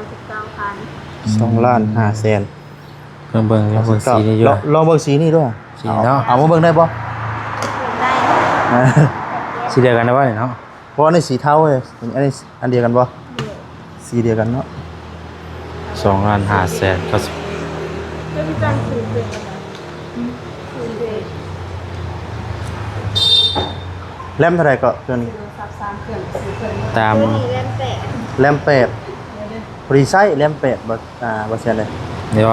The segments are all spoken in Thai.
เบิ่งสีนี่อยู่ลองเบิ่งสีนี่ด้วยสีเนาะเอามาเบิ่งได้บ่สีเดียวกันได้บ่เนาะเพราะนี่สีเทาเว้ยอันนี้อันเดียวกันบ่สีเดียวกันเนาะ2,500,000ก็แลมเท่าไหร่ก็เพิ่นตามแลม8พอดีไซส์แลม8บ่บ่เสียเลย เดี๋ยว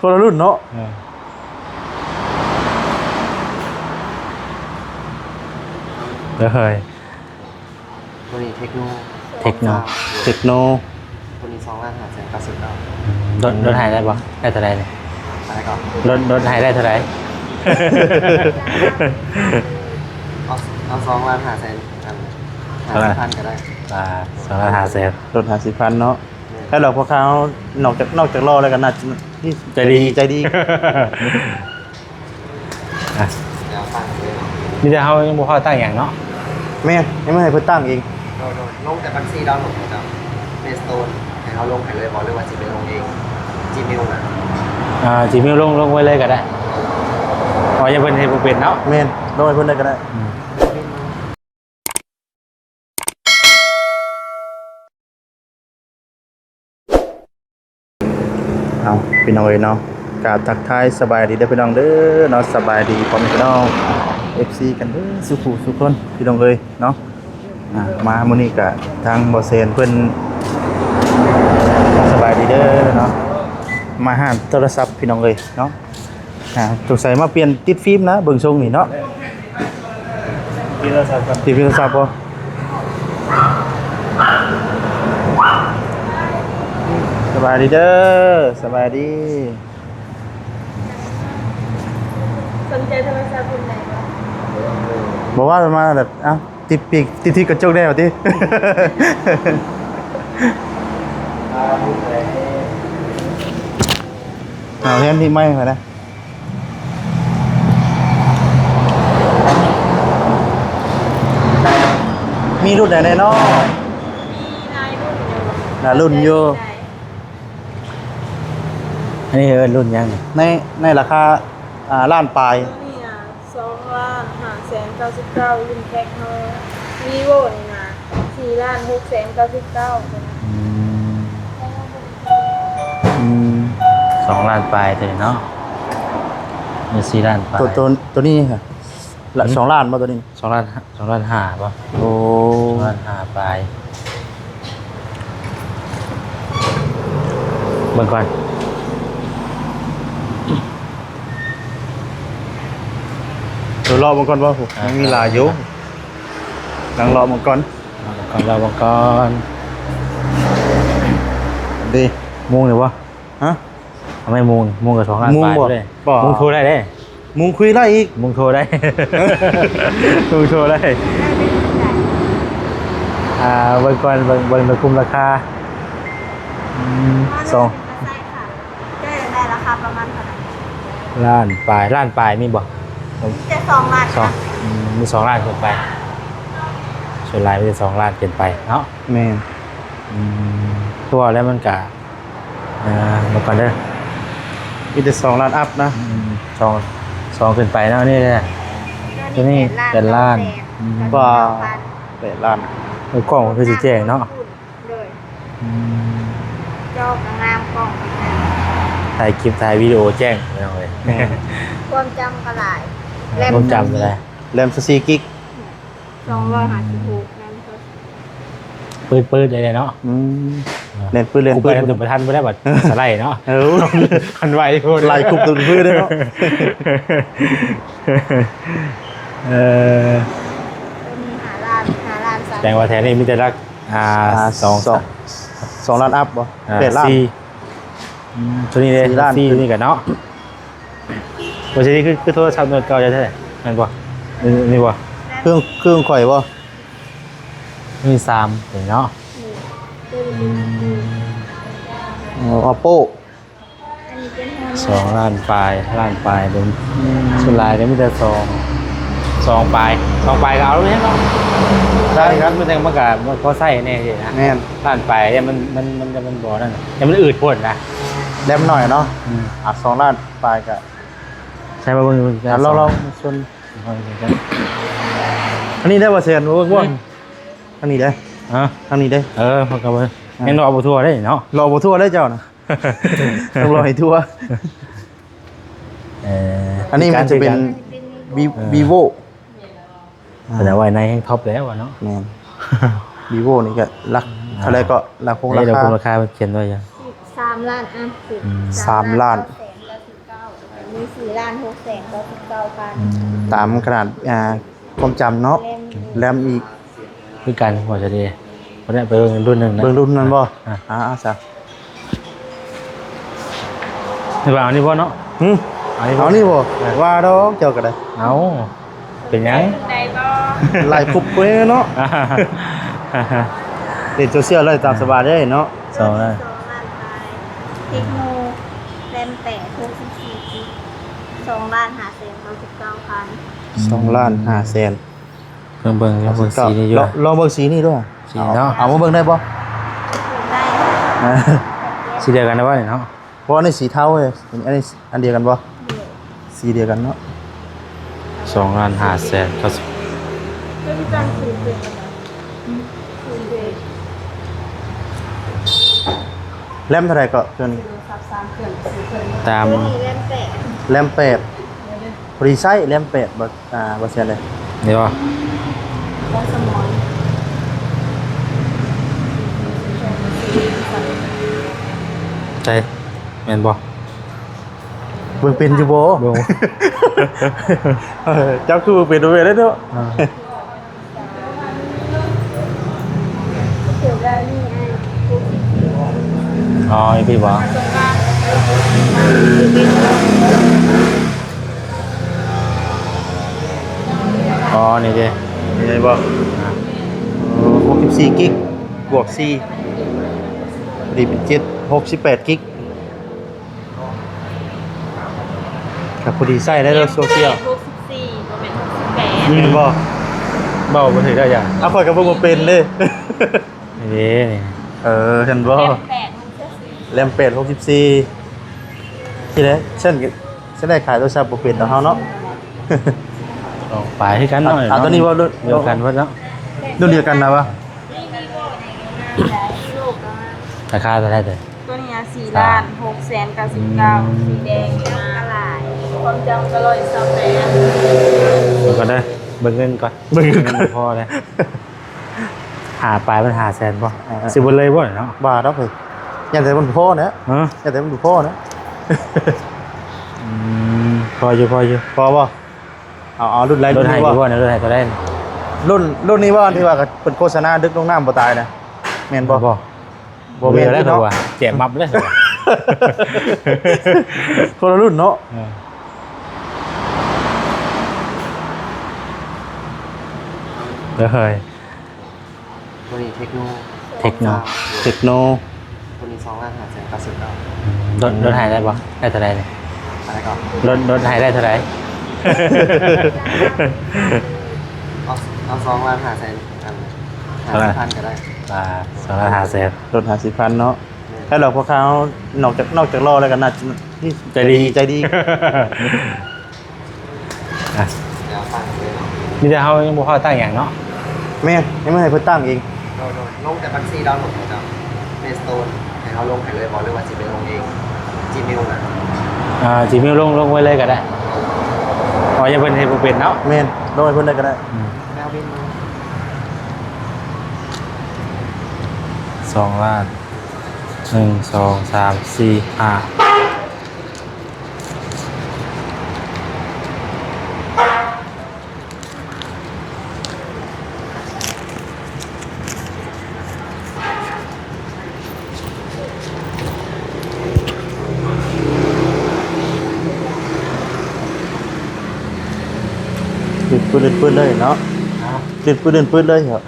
คนละรุ่นเนาะเฮ้ยตัวนี้เทคโนตัวนี้2,599รถหายได้ปะได้เท่าไรเนี่ย อะไรก่อนรถหายได้เท่าไรเอา2,500,000ก็ได้2,500,000รถ50,000เนาะแล้วเราพอเขานอกจากรอแล้วกันน่าใจดีเดี๋ยวตั้งเลย นี่จะเขายังบ่พอตั้งอย่างเนาะแม่ยังไม่ให้เพิ่นตั้งเองลงแต่บัญชีดาวน์โหลดจากเมสโตนให้เขาลงให้เลยบอกเลยว่าจะไปลงเอง Gmail นะGmail ลงไว้เลยก็ได้อ๋อยังเป็นเฮ็ดบ่เป็นเนาะแม่นลงให้เพิ่นได้ก็ได้เอาพี่น้องเอ้ยเนาะกราบทักทายสบายดีเด้อพี่น้องเด้อเนาะสบายดีพ่อแม่พี่น้อง FC กันเด้อสุขคนพี่น้องเอ้ยเนาะมามื้อนี้ก็ทางบ่เซนเพิ่นสบายดีเด้อเนาะมาหาโทรศัพท์พี่น้องเอ้ยเนาะสงสัยมาเปลี่ยนติดฟิล์มนะเบิ่งทรงนี่เนาะติดโทรศัพท์บ่สบายดีเด้อสบายดีสนใจโทรศัพท์คุณไหนบ้างบอกว่ามาแบบติดปีกติดที่กระจกได้เหรอที่เห็นที่ไม่เหรอนะมีรุ่นไหนเนาะรุ่นอยู่อันนี้รุ่นยังในราคาล้านปลายนี่นะ2,599,000รุ่นแพ็คเฮาวีโวนี่นะ4,699,0002 ล้านปลายตัวนี้เนาะมี4 ล้านปลายตัวนี้ค่ะ2 ล้านป่ะตัวนี้2 ล้าน5ป่ะโอ้2 ล้าน5ปลายเบิ่งก่อนเดี๋ยวรอมังกรว่าผมมีลายอยู่นั่งรอมังกรเราบังก่อนดีมุงเลยวะฮะทำไมมุงกับ2 ล้านปลายเลยมุงโทรได้เลยมุงคุยได้อีกมุงโทรได้มุงโทรได้เบิ่งก่อนเบิ่งคุมราคา2ได้ราคาประมาณเท่าไหร่ล้านปลายมีบ่จะ2 ล้านมี2 ล้านขึ้นไปส่วนลายมี2 ล้านขึ้นไปเนาะแม่ตัวแล้วมันกะมาก่อนเด้อมีแต่2 ล้านอัพนะ2ขึ้นไปเนาะนี่แหละตัวนี้เป็นล้านว่า8 ล้านกล้องคือสิแจ้งเนาะเลยจอกงามกล้องถ่ายคลิปถ่ายวิดีโอแจ้งไม่ต้องเลยความจำก็หลายความจำอะไรแรม4 กิก256นั่นปืดเลยเนาะเล่นปืนไปถึงประทันไม่ได้บัดสไลด์เนาะคันไวโคตรไล่คุบตุนปืนได้เนาะแปลว่าแทนนี่มีแต่รัก2 ล้านอัพบ่8 ล้านตัวนี้เลย4นี่กันเนาะตัวนี้คือโทรศัพท์เก่าจะเท่าไหร่นั่นป่ะนี่ป่ะเครื่องข่อยบ่มี3เห็นเนาะOppo 2 ล้านปลายเป็นส่วนลายเนี่ยมีแต่2 สองปลายก็เอาเลยเนาะได้ครับมันแต่มันก็ใส่แน่สินะ แม่น ผ่านไปเนี่ยมันบ่นั่นแต่มันอืดพ่นนะ แลมหน่อยเนาะ2 ล้านปลายก็ ใช่ป่ะมึง เราชวนอันนี้ได้บ่เซียนบ่อันนี้ได้ ฮะ อันนี้ได้ มันก็บ่ยังรอบ่ทั่วได้เนาะ รอบ่ทั่วได้เจ้านะ ต้องรอให้ทั่วอันนี้มันจะเป็น vivo แต่ว่าในท็อปแล้วเนาะ แม่น vivo นี่ก็รักอะไรก็ราคงรา เดี๋ยว คา คุณราคาเขียนไว้ยัง 3 ล้านอ่ะสิบ 3 ล้าน 999,000มี4 ล้าน 699,000 ตามขนาดความจำเนาะแรมอีก คือการพอจะดีเพราะเนี่ยไปเบิ่งรุ่นหนึ่งนะ เบิ่งรุ่นนั้นบ่ ซะ นี่ว่าเอานี่บ่เนาะ เอานี่บ่ว่าดอกเจ้าก็ได้ เอาเป็นยัง ได้บ่ ไล่คุบเว้ยเนาะเล่นโซเชียลเลยตามสบายได้เนาะ สองล้าน 2 ล้านไปเทคโนแรม8 64 GB 2 ล้าน599,000 2 ล้าน5แสน เบิ่งสีนี่อยู่ ลองเบิ่งสีนี่ด้วย สีเนาะ เอามาเบิ่งได้บ่ ได้ สีเดียวกันนะว่าเนาะ เพราะอันนี้สีเทาเว้ยอันนี้อันเดียวกันบ่สีเดียวกันเนาะ 2 ล้าน5แสนก็ ไม่รู้จักสูตรเด็กสูตรเด็ก แรมเท่าไหร่ก็เกิน ตาม ตัวนี้แรม8 แรม8พอดีไซส์แรม8บ่บ่เสียเลย เดี๋ยว บอสมอน ใจแม่นบ่ เบิ่งเป็นอยู่บ่ เบิ่ง เจ้าคือเป็นด้วยแล้วเนาะ เกี่ยวกับนี่ไอ้กูคิด อ๋อพี่บ่อ๋อนี่เด้ ยังไงบ่64กิกบวก4พอดีเป็น68กิกครับพอดีใส่ได้แล้วโซเชียล 64บ่แม่น68 นี่บ่ เบาบ่ถือได้ยัง ข่อยก็บ่เป็นเด้ นี่นี่ ฉันบ่ แรม8มันจะสิแรม8 64ที่ไหนฉันได้ขายโทรศัพท์บ่เป็นเนาะเฮาเนาะ ออกไปให้กันหน่อย ตัวนี้ว่า เดียวกันว่าเนาะ รุ่นเดียวกันนะวะ ลูกนะ ราคาเท่าไหร่เด้อ ตัวนี้4 ล้าน 699,000สีแดงมาหลายความจำก็128 เดี๋ยวก่อนเด้อเบิ่งเงินก่อน เบิ่งเงินก่อน พอเลยหาปลายมันหาแสนบ่สิบ่เลยบ่เนาะ บาทเนาะเพิ่นอย่าแต่มันพ่อนะ ฮะ อย่าแต่มันดูพ่อนะ พออยู่ พอบ่เอารุ่นไร รถไถ นี้ อยู่บ่ บ่ เนี่ยรถไถตัวได้ รุ่นนี้บ่ที่ว่าเป็นโฆษณาดึกลงน้ำบ่ตายนะแม่นบ่ บ่ บ่แม่น แล้ว เนาะ ว่าแจกมับเลย คนละรุ่นเนาะ เฮ้ย ตัวนี้เทคโน เทคโน เทคโน ตัวนี้2 ล้าน 599,000 รถไถได้บ่ได้เท่าไหร่เนี่ย อะไรก่อน รถไถได้เท่าไหร่ เอา2 ล้าน 500,000ก็ได้ 2ล้าน5แสน รถ50,000เนาะแล้วเราพอเขานอกจากรอแล้วกันน่านี่ใจดี เดี๋ยวฟังเลยเนาะ มีแต่เฮายังบ่พอตั้งหยังเนาะ แม่ยังไม่ให้เพิ่นตั้งเอง ลงแต่บัญชีดาวน์โหลดจากเมสโตนให้เขาลงให้เลยบอกเลยว่าสิไปลงเอง Gmail นะ Gmail ลงไว้เลยก็ได้อ๋อยังเพิ่นเฮ็ดบ่เป็นเนาะ แม่นลงให้เพิ่นได้ก็ได้ แมวบินมา 2ล้าน1 2 3 4 5ปืนเลยเนาะปืนเลยเหรอ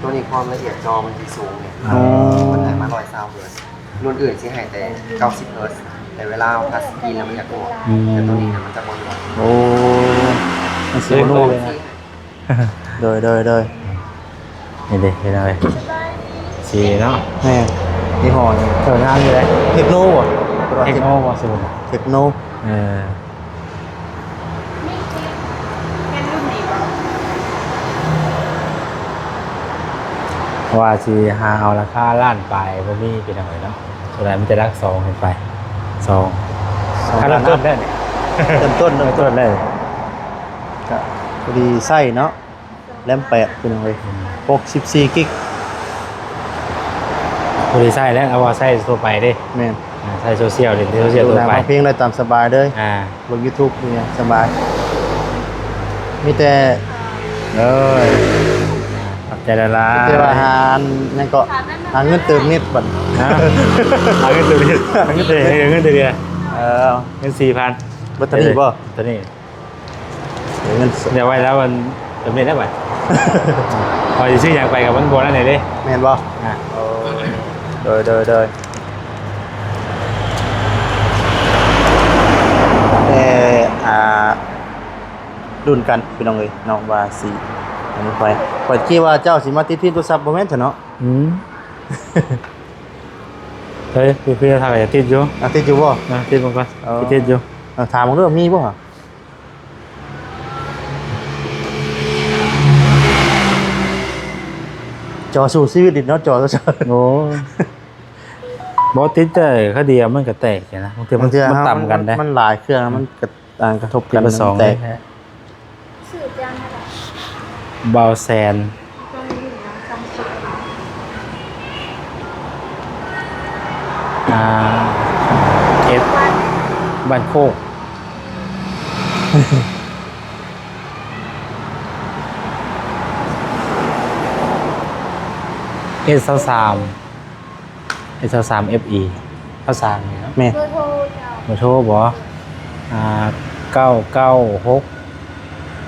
ตัวนี้ความละเอียดจอมันดีสูงเนี่ย อ๋อ มันให้มา120เฮิร์ตซ์รุ่นอื่นสิให้แต่90เฮิร์ตซ์แต่เวลาทัชสกรีนแล้วมันอยากหน่วงแต่ตัวนี้เนี่ยมันจะบ่หน่วง โอ้ มันสิบ่นัวเลยนะโดย นี่ดิเป็นอะไรสีเนาะ แม่ยี่ห้อนี่ เอองามอยู่เลย เทคโนบ่ เทคโนวาสูน เทคโน เออ เป็นรุ่นไหนบ้าง ว่าสีหาเอาราคาล้านไปบ่มีเป็นอะไรเนาะสุดท้ายมันจะรัก2ขึ้นไป2ค่าเริ่มต้นได้เนี่ย เริ่มต้น เริ่มต้นได้ ก็พอดีไส้เนาะแรม8เป็นไง64กิก บริษัทแล้วเอาว่าใช้ทั่วไปเด้ แม่น ใช้โซเชียลดิโซเชียล ดู ทั่ว หนัง ไป ฟังเพลงได้ตามสบายเลย บน YouTube เนี่ยสบาย มีแต่ เอ้ยขอบใจละลา แต่ว่าหานั่นก็หาเงินเติมเน็ตบัด นะเอาเงินตัวเดียวเอาเงินตัวเดียวเงินตัวเดียว เออ เงิน4,000 แบตเตอรี่บ่ ตัวนี้ เงินสด เดี๋ยวไว้แล้วมันจำเป็นได้ไหมพอจะซื้ออย่างไปกับมันโบนั่นไหนดิ แม่นบ่ อ่ะ โดยแต่รุ่นกันพี่น้องเอ้ยน้องว่าสิอันนี้ไปข่อยคิดว่าเจ้าสิมาติดที่โทรศัพท์บ่แม่นซะเนาะ เฮ้ยพี่ทำอะไรติดอยู่ ติดอยู่บ่ นะติดมันก่อนติดอยู่ ถามมึงเรื่องมีบ่จอสู่ชีวิตดิเนาะจอ โอ้บอติดแต่ข้าเดียวมันก็แตกนะบางทีมันต่ำกันได้ มันหลายเครื่องมันกระทบกัน สอง แตก สื่อจังอะไร เบาแซน ต้องอยู่น้ำซัมซุง เอสบ้านโคกS23 FE ข้าวสารนี่เนาะ แม่ เบอร์โทรเจ้า มาโทรบ่996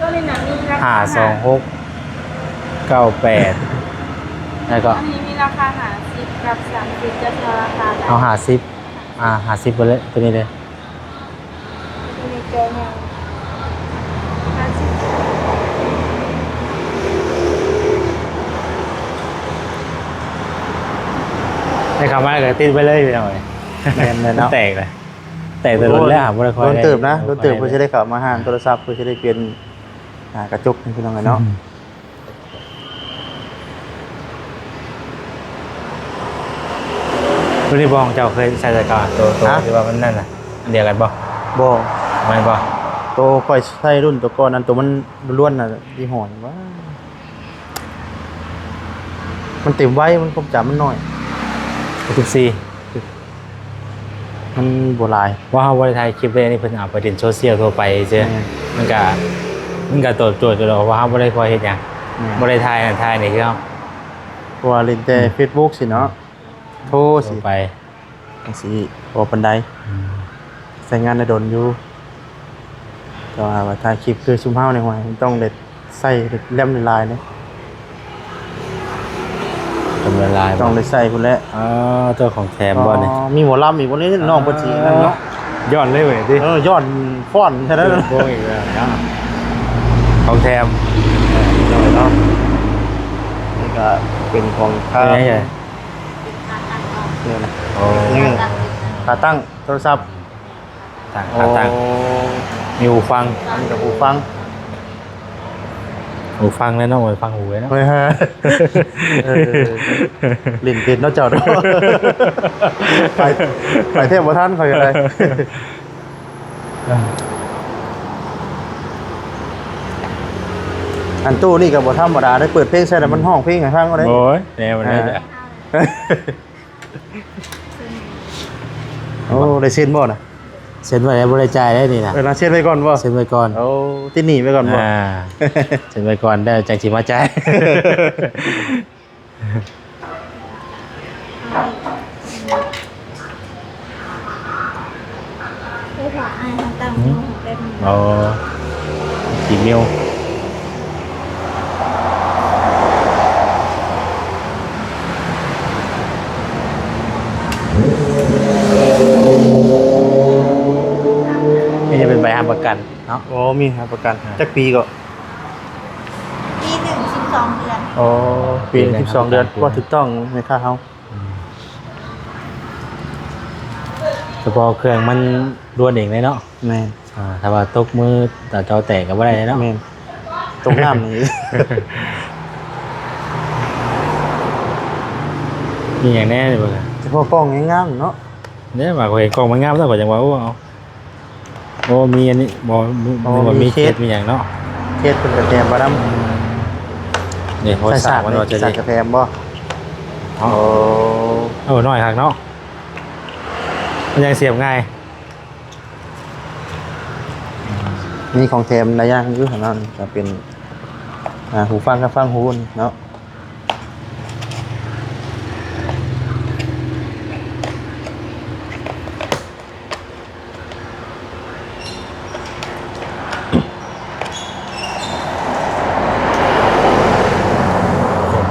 ก็เลยนะมีราคา 526 98แล้วก็ อันนี้มีราคา50กับ30จะราคาได้ เอา50ไปเลยตัวนี้เลย มีเจอแนวให้คำว่าก็ติดไปเลยพี่น้อย แม่นเลยเนาะ แตกเลยแตกแต่รถแล้วหาบ่ได้คอย โดนเติบนะโดนเติบเพื่อจะได้เข้ามาหาโทรศัพท์เพื่อจะได้เปลี่ยนกระจกให้พี่น้องกันเนาะ รุ่นนี้บองเจ้าเคยใช้จักรตัวที่ว่ามันนั่นน่ะอันเดียวกันบ่ บ่ มันบ่ ตัวค่อยใช้รุ่นตัวก่อนนั้นตัวมันล้วนน่ะยี่ห้อนี่ว่ามันเต็มไว้มันความจำมันน้อย 64 มันบ่หลาย ว่าเฮาบ่ได้ถ่ายคลิปเลยนี่เพิ่นเอาไปเล่นโซเชียลทั่วไปเจ้มันก็ตอบโจทย์อยู่แล้วว่าเฮาบ่ได้คอยเฮ็ดหยังบ่ได้ถ่ายนั่นถ่ายนี่คือเฮา เพราะว่าเล่นแต่ Facebook สิเนาะโทรสิ ไป จังซี่บ่ปานใดใช้งานได้ดนอยู่แต่ว่าถ่ายคลิปคือซุมเฮาในห้อยมันต้องได้ใส่แรมหลายๆเนาะ ทำละลาย ต้องได้ใส่พุ่นแหละ เจ้าของแถมบ่นี่ มีหมอลำอีกบ่นี้น้องเพิ่นสินั่นเนาะ ย้อนเลยเว้ยติ ย้อนฟ้อนใช่นั้น โบอีกแล้วเนาะของแถม เนาะนี่ก็เป็นของค่า เป็นไง เนี่ยนะ โอ้ นี่ขาตั้งโทรศัพท์ ต่างมีหูฟัง อันนี้กับหูฟัง แล้วเนาะหูฟังหูเลยเนาะ เฮ้ยฮะลิ้นเป็นเนาะเจ้าเนาะไปเทพบ่ทันค่อยอะไรอันตู้นี่ก็บ่ธรรมดาได้เปิดเพลงใส่แล้วมันห้องเพลงให้ฟังก็ได้ โอ้ยแนวมันได้จ้ะ โอ้ได้เซ็นบ่น่ะ เซ็นไว้แล้วบริจาคได้นี่นะ เวลาเซ็นไว้ก่อนบ่ เซ็นไว้ก่อน โอ้ติหนีไว้ก่อนบ่ เซ็นไว้ก่อนได้จังสิมาจ่าย ไปขวาไอ้ทางตั้งของเป็น เอากี่มิลนี่จะเป็นใบหามประกันเนาะ โอ้ มีครับประกันจักปีก็ ปีหนึ่ง12 เดือน อ๋อปีละ12 เดือนว่าถูกต้องในค่าเฮา เฉพาะเครื่องมันรวนเองเลยเนาะ แม่น ถ้าว่าตกมือแต่จอแตกก็บ่ได้เนาะ แม่นตรงน้ำนี่ มีอย่างแน่เลยเบิ่งอะ เฉพาะกล้องงามๆเนาะ เนี่ยว่าเขาเห็นกล้องมันงามซะกว่าจังว่าเอาโอ้มีอันนี้บ่มีเคสมีหยังเนาะ เคสเป็นกระแทมบ่ดำ นี่โทรศัพท์มันว่าจะ ใส่ ดี กระแทมบ่โอ้ น้อยคักเนาะมันยังเสียบง่าย มีของแถมหลายอย่างอยู่ข้างนอกจะเป็นหูฟังกับฟังหูนี่เนาะ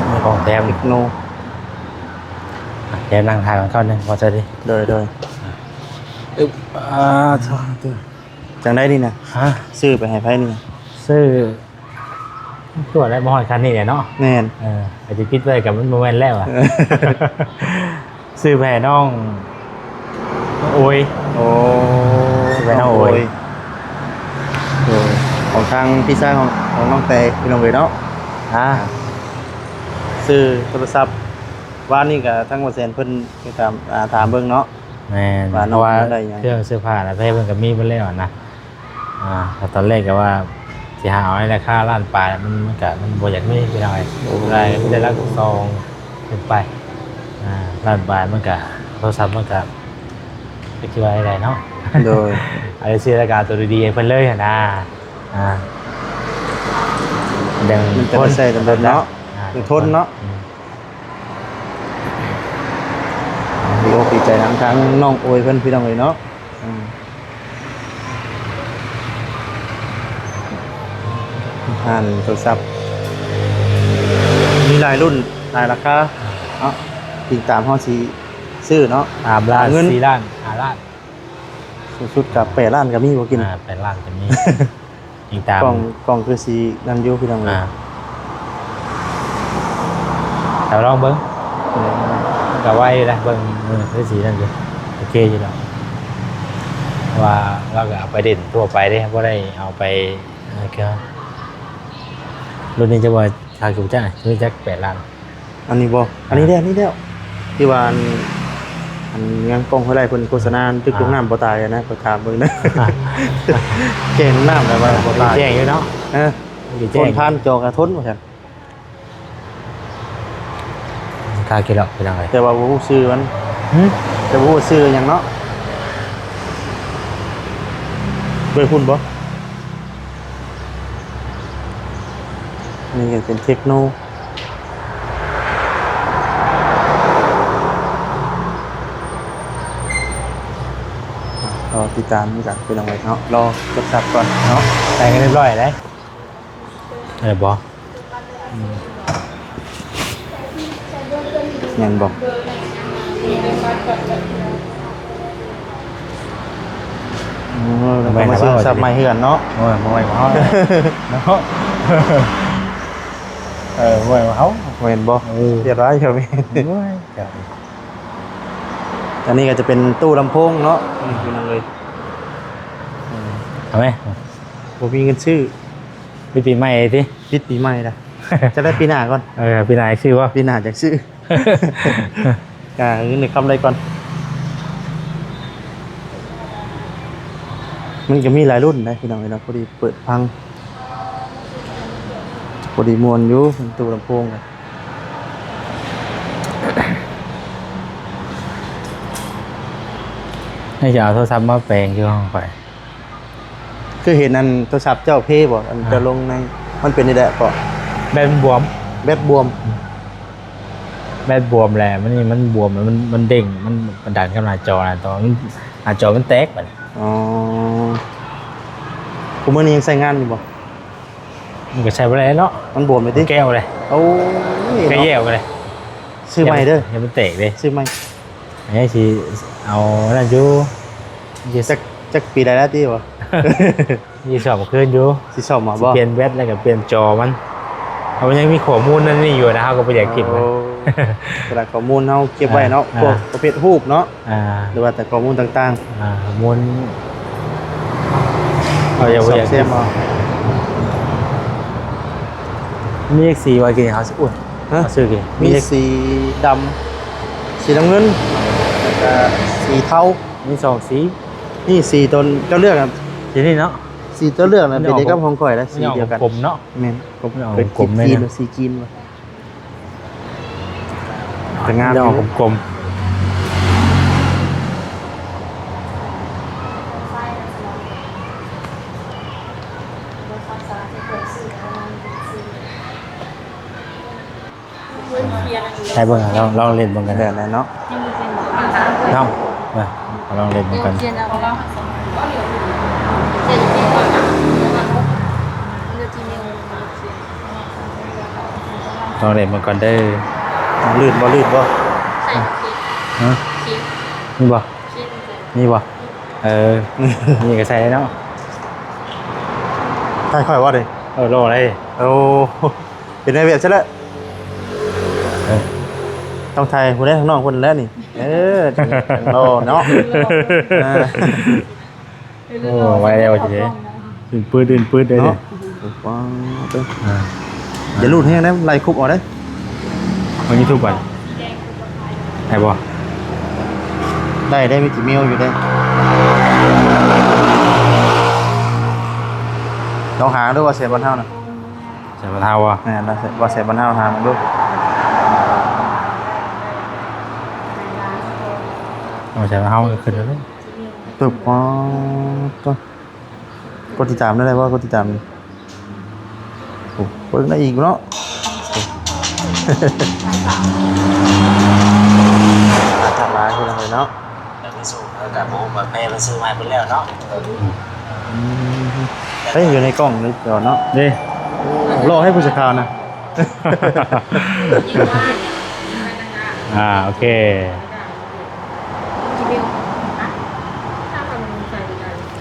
มีของแถม โน แถมนั่งถ่ายมันเข้าหนึงพอจะดี โดย อึ๊บจังได้นี่นะ ฮะ ซื้อไปให้ไผนี่นะ ซื้อตัวได้บ่ฮอดคันนี้เนี่ยเนาะ แม่น อาจจะคิดไว้กับมันบ่แม่นแล้วอ่ะ ซื้อไปให้น้องโอ้ย โอ้ ไปน้องโอย โอ้ยของทางพี่ชายของน้องแต่พี่น้องเอ๋ยเนาะ ซื้อโทรศัพท์ว่านี่ก็ทั้งว่าแสนเพิ่นไปถามเบิ่งเนาะ แม่น ว่า เพ น้อง ราะว่า ได้หยัง เครื่องเสื้อผ้าแล้วเพิ่นก็มีเพิ่นแล้วนะแต่ตอนแรกก็ว่าสิหาเอาให้ราคาล้านปลายมันก็มันบ่อยากมีพี่น้อยได้ไม่ได้รักซองขึ้นไปล้านปลายมันก็โทรศัพท์มันก็จะคิดว่าอะไรเนาะ โดย อาจจะซื้อรายการตัวดีๆให้เพิ่นเลยหั่นนะดัง มันจะได้ใช้ตำเดินเนาะถึงทนเนาะดีอกดีใจทั้งน้องโอยเพิ่นพี่น้องเอ๋ยเนาะผ่านโทรศัพท์มีหลายรุ่นหลายราคาเนาะติดตามเฮาสิซื้อเนาะ 3 ล้าน เงิน 4ล้าน5ล้าน สูงสุดกับ8ล้านก็มีบ่กิน 8ล้านจะมีอีกตาม กล่องคือสีนั่นอยู่พี่น้องเอ๋ย แต่ลองเบิ้งก็ไว้นะเบิ้งคือสีนั่นอยู่โอเคอยู่แล้วว่าเราก็เอาไปเด่นทั่วไปได้เพราะได้เอาไปก็รุ่นนี้จะว่าชาคิวจ้าชื่อแจ็ค8 ล้าน อันนี้บ่อันนี้แล้วที่ว่าอันยังกล้องเท่าไรเพิ่นโฆษณาตึกลงน้ำบ่ตายอะนะก็ถามเบิ่งนะแก่งน้ำแล้วว่าบ่ตาย แจ้งอยู่เนาะ ทนทานจอกระทนว่าซั่น คากี่หรอกเป็นยังไง แต่ว่าบ่ฮู้ชื่อมันแต่บ่ฮู้ชื่อหยังเนาะเบิ่งพุ่นบ่นี่ก็เป็นเทคโนรอติดตามกันเป็นยังไงเนาะรอทดสอบก่อนเนาะ แต่งกันเรียบร้อยเลยบอ ยังบอกเรามาซื้อสับไม้เหือนเนาะ โอ้ยมวยมาเขาเนาะมวยมาเขา เห็นบอกเรียบร้อยครับพี่อันนี้ก็จะเป็นตู้ลำโพงเนาะพี่น้องเลย ทำไหม ผมมีเงินชื่อ ปีใหม่สิ ปิดปีใหม่ละจะได้ปีหน้าก่อน ปีไหนชื่อว่า ปีหน้าจากชื่อเงินในคำอะไรก่อนมันก็มีหลายรุ่นนะพี่น้องเลยนะพอดีเปิดพังพอดีมวนอยู่เป็นตู้ลำโพงกัน ให้จะเอาโทรศัพท์มาแปลงที่ห้องไป คือเห็นอันโทรศัพท์เจ้าเพ่บอกอันจะลงในมันเป็นนี่แหละก็ แบนบวม แบบบวม แบนบวมแหละมันบวมมันเด้งมันดันเข้าหน้าจอหน้าจอมันแตกไป อ๋อผมเมื่อนี้ยังใส่งานอยู่บ่ มันก็ใช้ไปเลยเนาะ มันบวมไปติ แก้วเลย โอ้ย แก้แย่ไปเลย ซื้อใหม่เด้อ อย่ามันแตกเลย ซื้อใหม่ อันนี้สิเอานั่นอยู่ จักปีใดแล้วติบ่ มีสอบขึ้นอยู่ สิสอบมา สิ บ่ เปลี่ยนแบตแล้วก็เปลี่ยนจอมันเอามันยังมีข้อมูลนั่นนี่อยู่นะครับก็บ่อยากเก็บมัน โอ้กระดาษข้อมูลเฮาเก็บไว้เนาะ อ่า พวกประเภทรูปเนาะ อ่า หรือว่าแต่ข้อมูลต่าง ข้อมูลเอา ๆ อย่า ส บ่ อ อบ ยาก เซ เก็บ มเอา มีเลข4ไว้กินเขาสิอุ้ย ฮะ เอาซื้อกิน มีสีดำสีน้ำเงินแล้วก็สีเทา มี2สี นี่สีตัวเจ้าเลือกอ่ะ สีนี่เนาะ สีตัวเลือกน่ะ ไม่ เป็น ออก เด็กกับของข่อยแล้วสีเดียวกัน กลมเนาะ แม่นกลม ไม่ออก เป็น กลมไหม จีน เนี่ย สีจีนว่ะแต่งาม จะ อ ออก ยู่ กลม ใช่เบิ่งอะลองเล่นเบิ่งกัน แดดแล้วเนาะ เนาะมาลองเล่นเบิ่งกันลองเล่นเบิ่งกันเด้อ ลื่นบ่ลื่นบ่ ฮะนี่บ่นี่บ่นี่ก็ใส่ได้เนาะ ใช่ค่อยว่าเลย โลอะไร โอ้เป็นไงเวียดใช่แล้ว เออ ต้องไทยคนได้ข้างนอกคนแล้วนี่จังโลเนาะอ่า โอ้ไว้แล้วจีเด้ดินปืดได้เลย เนาะว้าวเด้ออย่าลูดแห้งนะไล่คุบออกได้ วันนี้ทุกวันไหนบ่ ได้มีกี่เมลอยู่ได้ลองหาด้วยว่าเสียบันเท่านะ ใส่มะนาวอ่ะ นี่นะว่าเสียบันเท่าหามันดู เอาใส่มะนาวขึ้นแล้ว ตึบอ๋อต้นกดติดตามได้เลยว่ากดติดตามโอ้เพิ่งได้อีกเนาะจัดร้านที่เราเลยเนาะ แต่ไม่สู้แล้วแต่ผมมาแม่มาซื้อมาเป็นแล้วเนาะ เฮ้ยอยู่ในกล้องเลยเดี๋ยวเนาะ นี่ รอให้ผู้จัดการนะ โอเค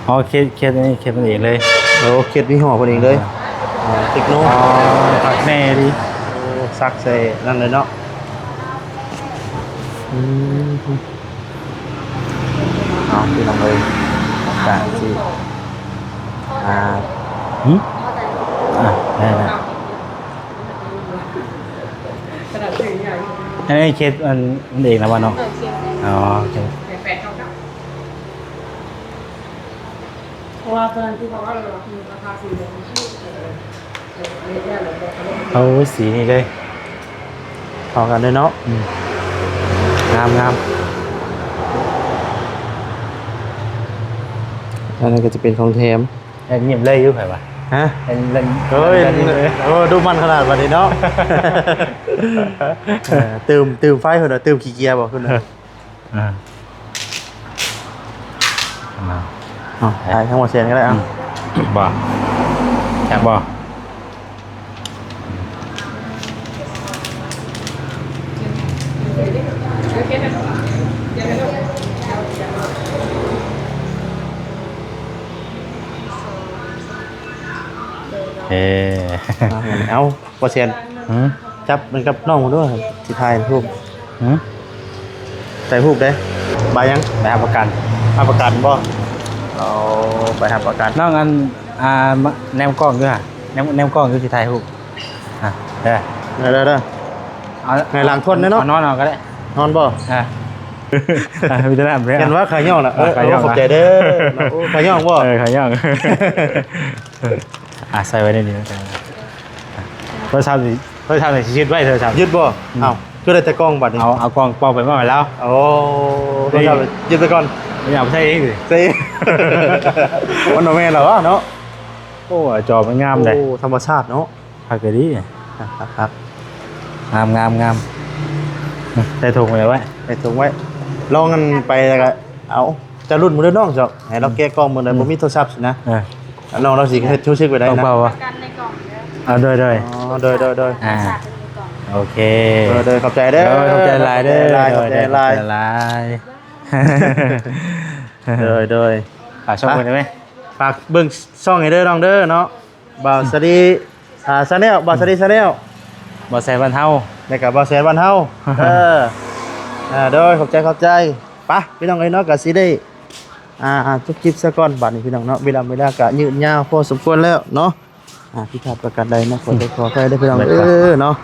อ๋อเคสนี่เคสมันเองเลย โอ้เขียดมีหัวคนเองเลยเทคโน ผักแน่ดิ ซักใส่นั่นเลยเนาะเอาพี่น้องเลยจากที่หืมได้อันนี้เคสมันเองแล้ววะเนาะอ๋อโอเค เพราะว่าตอนที่เขาว่าเรามีราคาสีเหลือง เอาสีนี้เลย พอกันเลยเนาะ งาม อันนี้ก็จะเป็นของแถม เงียบเลยยุ่งไงวะ ฮะ เล่น เฮ้ยดูมันขนาดวันนี้เนาะตื่มไฟคนละตื่มขี้เกียร์บอกคุณนะถ่ายทั้งหมดเซนก็ได้อ่ะ บ่แข็งบ่เอาเปอร์เซ็นต์จับมันกับน้องมาด้วยที่ไทยรูปใส่รูปได้ใบยัง ไปหาประกัน ทำประกันบ่เราไปทำประกัน น้องอันแนมกล้องด้วยแนมกล้องอยู่ที่ไทยฮู้เด้อ ได้ไงหลังทนเนาะ นอนเอาก็ได้ นอนบ่ มีแต่น้ำเลย เห็นว่าขายย่องนะขอบใจเด้อขายย่องบ่ ขายย่องใส่ไว้ในนี้แล้วกันโทรศัพท์ในชีวิตไว้โทรศัพท์ ยึดบ่เอ้าคือได้แต่กล้องบัดนี้ เอากล้องปองไปมาแล้ว โอ้ก็จะยึดไปก่อน ไม่เอาใช่เองสิ สิวันโนแม่เหรอวะเนาะ โอ้จอมันงามเลย โอ้ธรรมชาติเนาะ พักเลยดิ ครับ งามใส่ถุงไว้ไว้ ไปถุงไว้ลองกันไปแล้วก็เอาจะรุ่นมือน้องจ้ะให้เราแก้กล้องมือไหนบ่มีโทรศัพท์สินะน้องเราสิเฮ็ดชูชึกไปได้นะ เปล่าวะ กันในกล่องเด้อ เอาด้วย อ๋อโดย ฝากไว้ในกล่อง โอเค โดยขอบใจเด้อ ขอบใจลายเด้อ ขอบใจลาย ลาย โดย ฝากช่องคนได้ไหม ฝากเบิ่งช่องให้เด้อน้องเด้อเนาะบ่าวสดีชาแนลบ่าวสดีชาแนล บ่ใส่บ้านเฮา แล้วก็บ่าวแสนบ้านเฮาโดยขอบใจไปพี่น้องเอ้ยเนาะก็สิได้จบคลิปซะก่อนบัดนี้พี่น้องเนาะเวลาก็ยืดยาวพอสมควรแล้วเนาะผิดพลาดประการใดเนาะขออภัยด้วยพี่น้องเนาะ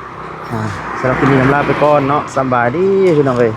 สำหรับคลิปนี้ลาไปก่อนเนาะสำบายดีพี่น้องเอ้ย